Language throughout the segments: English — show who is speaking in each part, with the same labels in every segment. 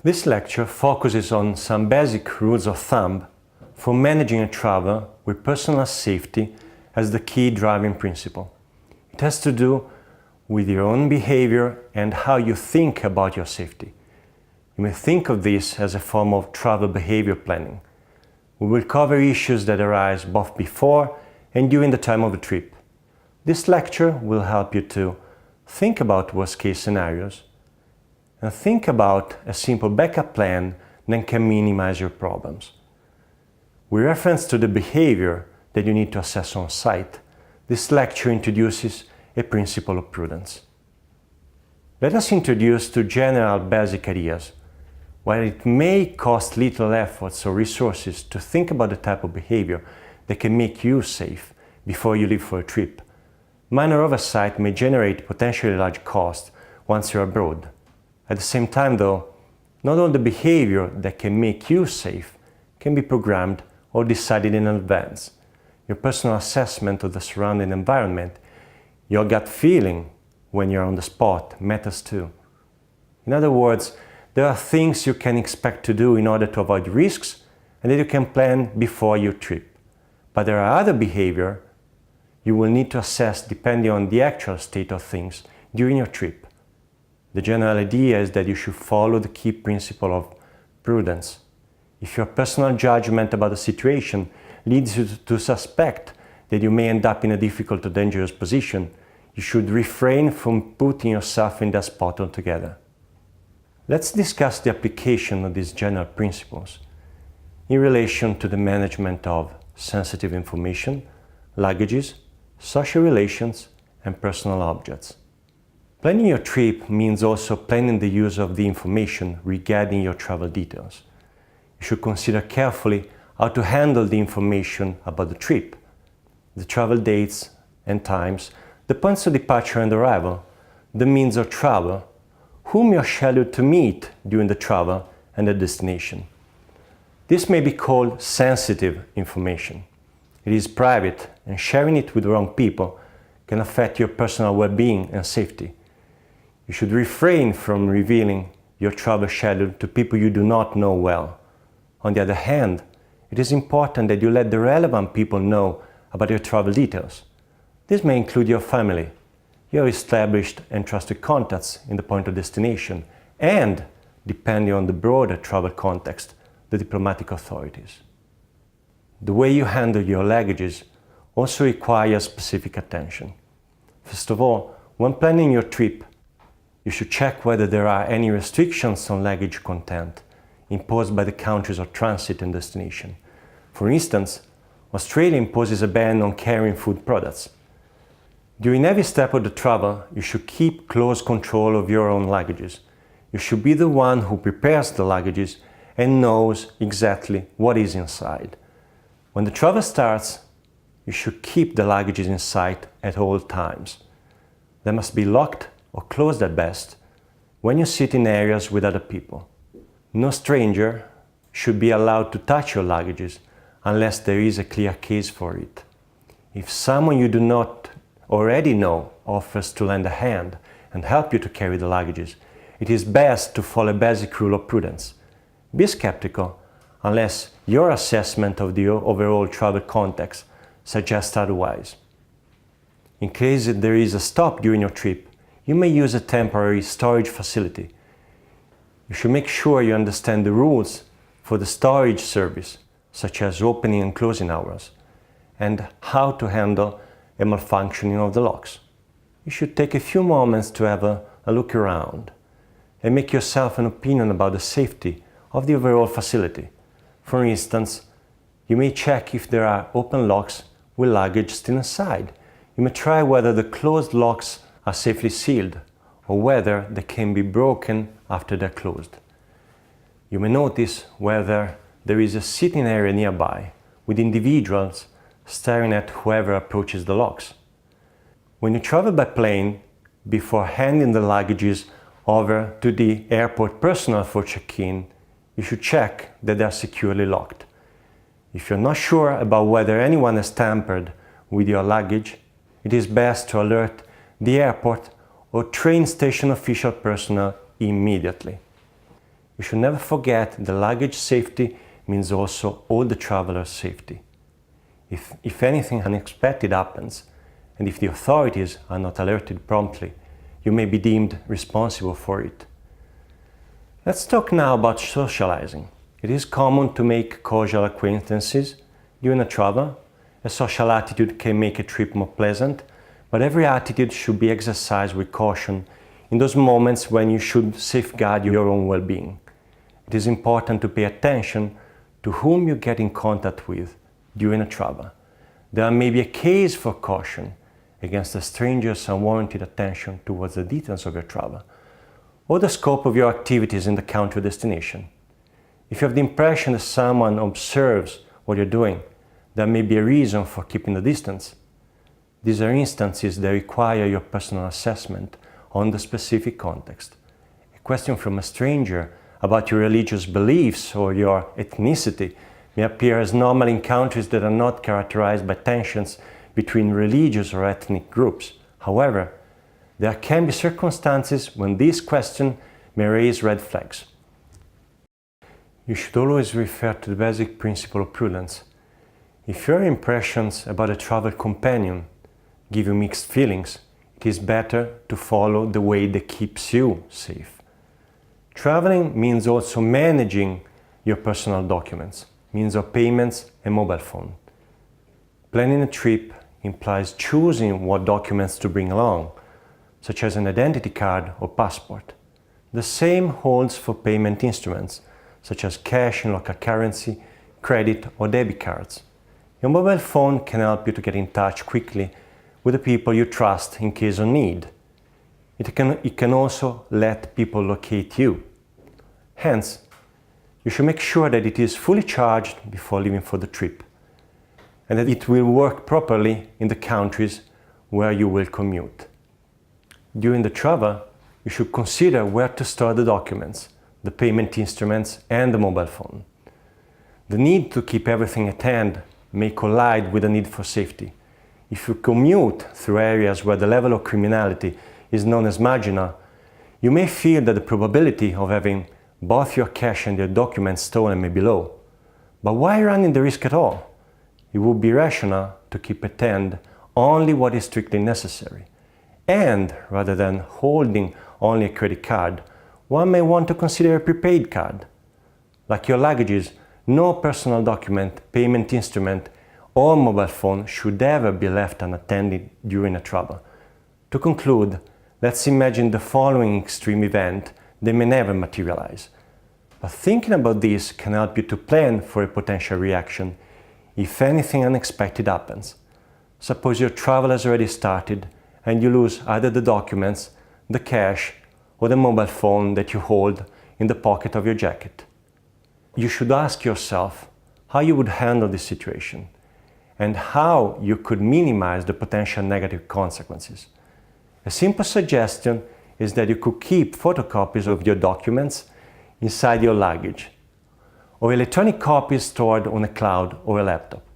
Speaker 1: This lecture focuses on some basic rules of thumb for managing a travel with personal safety as the key driving principle. It has to do with your own behavior and how you think about your safety. You may think of this as a form of travel behavior planning. We will cover issues that arise both before and during the time of a trip. This lecture will help you to think about worst-case scenarios and think about a simple backup plan that can minimize your problems. With reference to the behavior that you need to assess on site, this lecture introduces a principle of prudence. Let us introduce two general basic ideas. While it may cost little efforts or resources to think about the type of behavior that can make you safe before you leave for a trip, minor oversight may generate potentially large costs once you're abroad. At the same time though, not all the behavior that can make you safe can be programmed or decided in advance. Your personal assessment of the surrounding environment, your gut feeling when you're on the spot matters too. In other words, there are things you can expect to do in order to avoid risks and that you can plan before your trip. But there are other behavior you will need to assess depending on the actual state of things during your trip. The general idea is that you should follow the key principle of prudence. If your personal judgment about the situation leads you to suspect that you may end up in a difficult or dangerous position, you should refrain from putting yourself in that spot altogether. Let's discuss the application of these general principles in relation to the management of sensitive information, luggages, social relations, and personal objects. Planning your trip means also planning the use of the information regarding your travel details. You should consider carefully how to handle the information about the trip, the travel dates and times, the points of departure and arrival, the means of travel, whom you are scheduled to meet during the travel and the destination. This may be called sensitive information. It is private, and sharing it with the wrong people can affect your personal well-being and safety. You should refrain from revealing your travel schedule to people you do not know well. On the other hand, it is important that you let the relevant people know about your travel details. This may include your family, your established and trusted contacts in the point of destination, and, depending on the broader travel context, the diplomatic authorities. The way you handle your luggages also requires specific attention. First of all, when planning your trip, you should check whether there are any restrictions on luggage content imposed by the countries of transit and destination. For instance, Australia imposes a ban on carrying food products. During every step of the travel, you should keep close control of your own luggages. You should be the one who prepares the luggages and knows exactly what is inside. When the travel starts, you should keep the luggages in sight at all times. They must be locked or closed at best when you sit in areas with other people. No stranger should be allowed to touch your luggages unless there is a clear case for it. If someone you do not already know offers to lend a hand and help you to carry the luggages, it is best to follow a basic rule of prudence. Be skeptical unless your assessment of the overall travel context suggests otherwise. In case there is a stop during your trip, you may use a temporary storage facility. You should make sure you understand the rules for the storage service, such as opening and closing hours, and how to handle a malfunctioning of the locks. You should take a few moments to have a look around and make yourself an opinion about the safety of the overall facility. For instance, you may check if there are open locks with luggage still inside. You may try whether the closed locks are safely sealed or whether they can be broken after they're closed. You may notice whether there is a sitting area nearby with individuals staring at whoever approaches the locks. When you travel by plane, before handing the luggages over to the airport personnel for check-in, you should check that they are securely locked. If you're not sure about whether anyone has tampered with your luggage, it is best to alert the airport or train station official personnel immediately. You should never forget the luggage safety means also all the travelers' safety. If anything unexpected happens, and if the authorities are not alerted promptly, you may be deemed responsible for it. Let's talk now about socializing. It is common to make casual acquaintances during a travel. A social attitude can make a trip more pleasant, but every attitude should be exercised with caution in those moments when you should safeguard your own well-being. It is important to pay attention to whom you get in contact with during a travel. There may be a case for caution against a stranger's unwarranted attention towards the details of your travel or the scope of your activities in the country of destination. If you have the impression that someone observes what you're doing, there may be a reason for keeping the distance. These are instances that require your personal assessment on the specific context. A question from a stranger about your religious beliefs or your ethnicity may appear as normal in countries that are not characterized by tensions between religious or ethnic groups. However, there can be circumstances when this question may raise red flags. You should always refer to the basic principle of prudence. If your impressions about a travel companion give you mixed feelings, it is better to follow the way that keeps you safe. Traveling means also managing your personal documents, means of payments and mobile phone. Planning a trip implies choosing what documents to bring along, such as an identity card or passport. The same holds for payment instruments, such as cash in local currency, credit or debit cards. Your mobile phone can help you to get in touch quickly with the people you trust in case of need. It can also let people locate you. Hence, you should make sure that it is fully charged before leaving for the trip, and that it will work properly in the countries where you will commute. During the travel, you should consider where to store the documents, the payment instruments, and the mobile phone. The need to keep everything at hand may collide with the need for safety. If you commute through areas where the level of criminality is known as marginal, you may feel that the probability of having both your cash and your documents stolen may be low. But why running the risk at all? It would be rational to keep at hand only what is strictly necessary. And rather than holding only a credit card, one may want to consider a prepaid card. Like your luggages, no personal document, payment instrument, or mobile phone should ever be left unattended during a travel. To conclude, let's imagine the following extreme event that may never materialize. But thinking about this can help you to plan for a potential reaction if anything unexpected happens. Suppose your travel has already started and you lose either the documents, the cash, or the mobile phone that you hold in the pocket of your jacket. You should ask yourself how you would handle this situation and how you could minimize the potential negative consequences. A simple suggestion is that you could keep photocopies of your documents inside your luggage, or electronic copies stored on a cloud or a laptop.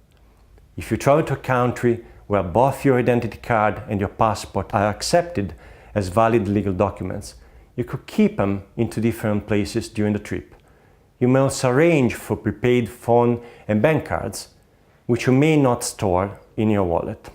Speaker 1: If you travel to a country where both your identity card and your passport are accepted as valid legal documents, you could keep them in two different places during the trip. You may also arrange for prepaid phone and bank cards, which you may not store in your wallet.